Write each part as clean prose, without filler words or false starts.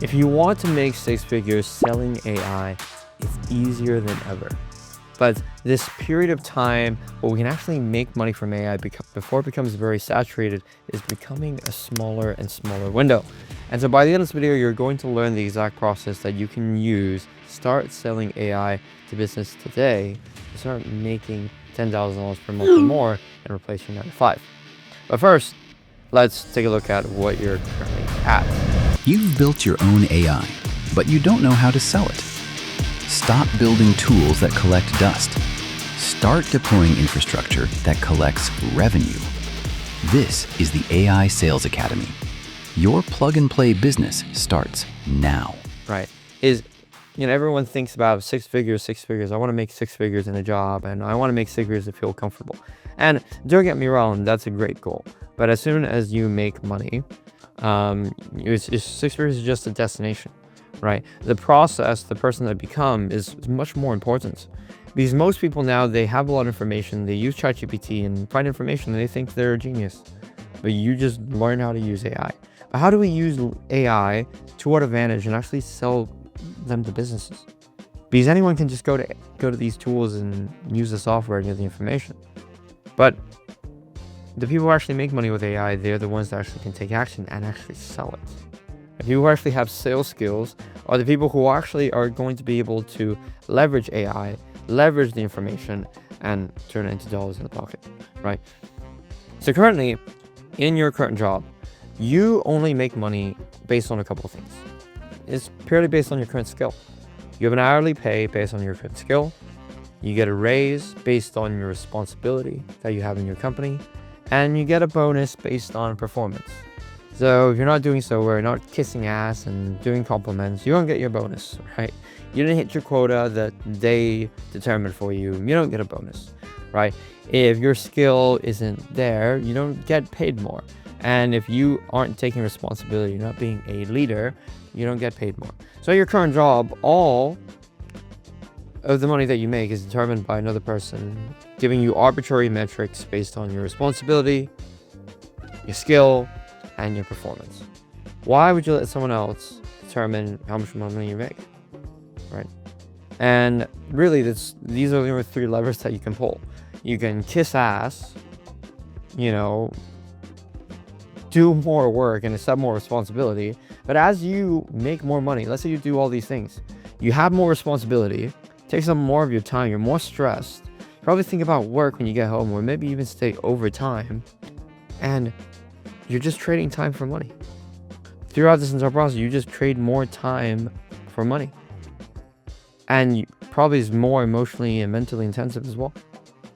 If you want to make six figures selling AI, it's easier than ever. But this period of time where we can actually make money from AI before it becomes very saturated is becoming a smaller and smaller window. And so by the end of this video, you're going to learn the exact process that you can use to start selling AI to business today to start making $10,000 per month or more and replace your 9 to 5. But first, let's take a look at what you're currently at. You've built your own AI, but you don't know how to sell it. Stop building tools that collect dust. Start deploying infrastructure that collects revenue. This is the AI Sales Academy. Your plug-and-play business starts now. Right. Everyone thinks about six figures. I want to make six figures in a job, and I want to make six figures to feel comfortable. And don't get me wrong, that's a great goal. But as soon as you make money, six figures is just a destination, right? The process, the person that become is much more important. Because most people now, they have a lot of information, they use ChatGPT and find information and they think they're a genius. But you just learn how to use AI. But how do we use AI to our advantage and actually sell them to businesses? Because anyone can just go to these tools and use the software and get the information. But the people who actually make money with AI, they're the ones that actually can take action and actually sell it. The people who actually have sales skills are the people who actually are going to be able to leverage AI, leverage the information, and turn it into dollars in the pocket, right? So currently, in your current job, you only make money based on a couple of things. It's purely based on your current skill. You have an hourly pay based on your current skill. You get a raise based on your responsibility that you have in your company. And you get a bonus based on performance. So if you're not doing so well, not kissing ass and doing compliments, you don't get your bonus, right? You didn't hit your quota that they determined for you, you don't get a bonus, right? If your skill isn't there, you don't get paid more. And if you aren't taking responsibility, you're not being a leader, you don't get paid more. So your current job, all of the money that you make is determined by another person, giving you arbitrary metrics based on your responsibility, your skill, and your performance. Why would you let someone else determine how much money you make, right? And really, these are the only three levers that you can pull. You can kiss ass, do more work and accept more responsibility. But as you make more money, let's say you do all these things, you have more responsibility, takes up more of your time, you're more stressed, probably think about work when you get home, or maybe even stay overtime, and you're just trading time for money. Throughout this entire process, you just trade more time for money. And you probably is more emotionally and mentally intensive as well,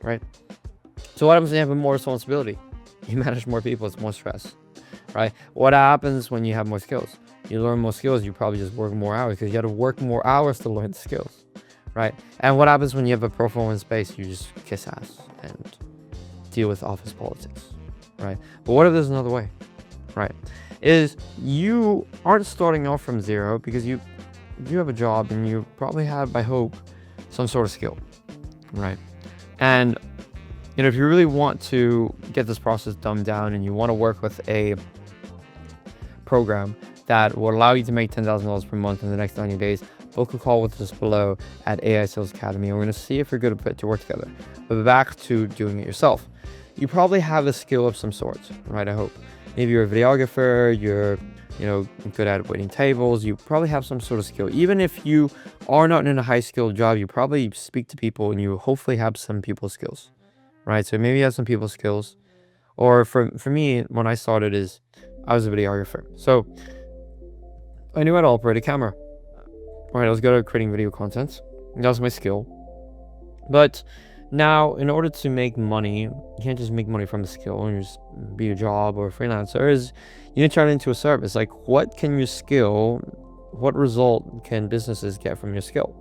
right? So what happens when you have more responsibility? You manage more people, it's more stress, right? What happens when you have more skills? You learn more skills, you probably just work more hours because you got to work more hours to learn the skills, right? And what happens when you have a performance base? You just kiss ass and deal with office politics, right? But what if there's another way, right? Is you aren't starting off from zero because you have a job and you probably have, I hope, some sort of skill, right? And if you really want to get this process dumbed down and you want to work with a program that will allow you to make $10,000 per month in the next 90 days, book a call with us below at AI Sales Academy, and we're going to see if you're good to work together. But back to doing it yourself. You probably have a skill of some sort, right? I hope. Maybe you're a videographer, you're good at waiting tables, you probably have some sort of skill. Even if you are not in a high-skilled job, you probably speak to people and you hopefully have some people skills, right? So maybe you have some people skills. Or for me, when I started, I was a videographer. So I knew how to operate a camera. Right, I was good at creating video content. That was my skill. But now, in order to make money, you can't just make money from the skill and just be a job or a freelancer. You need to turn it into a service. Like, what result can businesses get from your skill?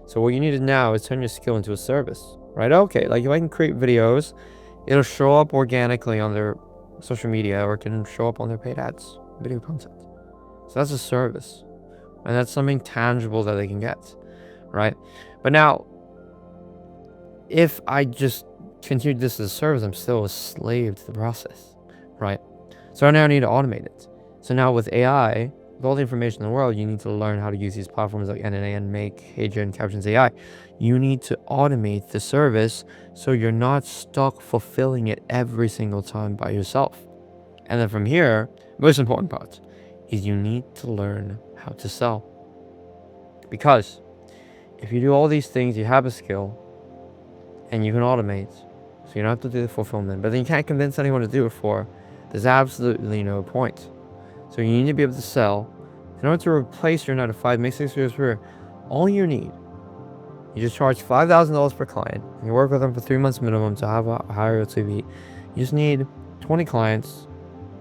So what you need now is turn your skill into a service, right? Okay, like if I can create videos, it'll show up organically on their social media, or it can show up on their paid ads, video content. So that's a service. And that's something tangible that they can get, right? But now, if I just continue this as a service, I'm still a slave to the process, right? So now I need to automate it. So now with AI, with all the information in the world, you need to learn how to use these platforms like NNA and Make, Hadrian, Captions AI. You need to automate the service so you're not stuck fulfilling it every single time by yourself. And then from here, most important part is you need to learn how to sell. Because if you do all these things, you have a skill and you can automate, so you don't have to do the fulfillment, but then you can't convince anyone to do it there's absolutely no point. So you need to be able to sell. In order to replace your 9 to 5, make 6 figures per year, all you need, you just charge $5,000 per client. You work with them for 3 months minimum to have a higher LTV. You just need 20 clients.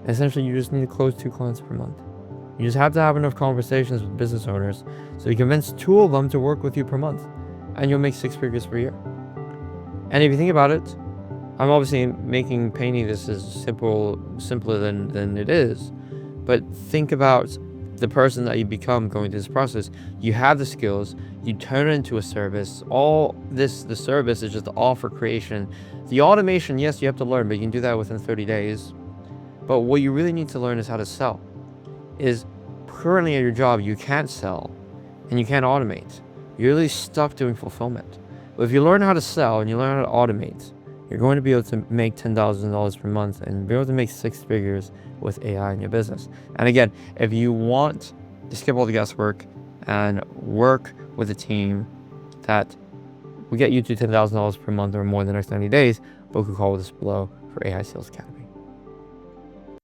Essentially, you just need to close 2 clients per month. You just have to have enough conversations with business owners so you convince 2 of them to work with you per month, and you'll make 6 figures per year. And if you think about it, I'm obviously painting this as simpler than it is, but think about the person that you become going through this process. You have the skills, you turn it into a service. The service is just the offer creation. The automation, yes, you have to learn, but you can do that within 30 days. But what you really need to learn is how to sell. Is currently at your job, you can't sell and you can't automate. You're really stuck doing fulfillment. But if you learn how to sell and you learn how to automate, you're going to be able to make $10,000 per month and be able to make 6 figures with AI in your business. And again, if you want to skip all the guesswork and work with a team that will get you to $10,000 per month or more in the next 90 days, book a call with us below for AI Sales Academy.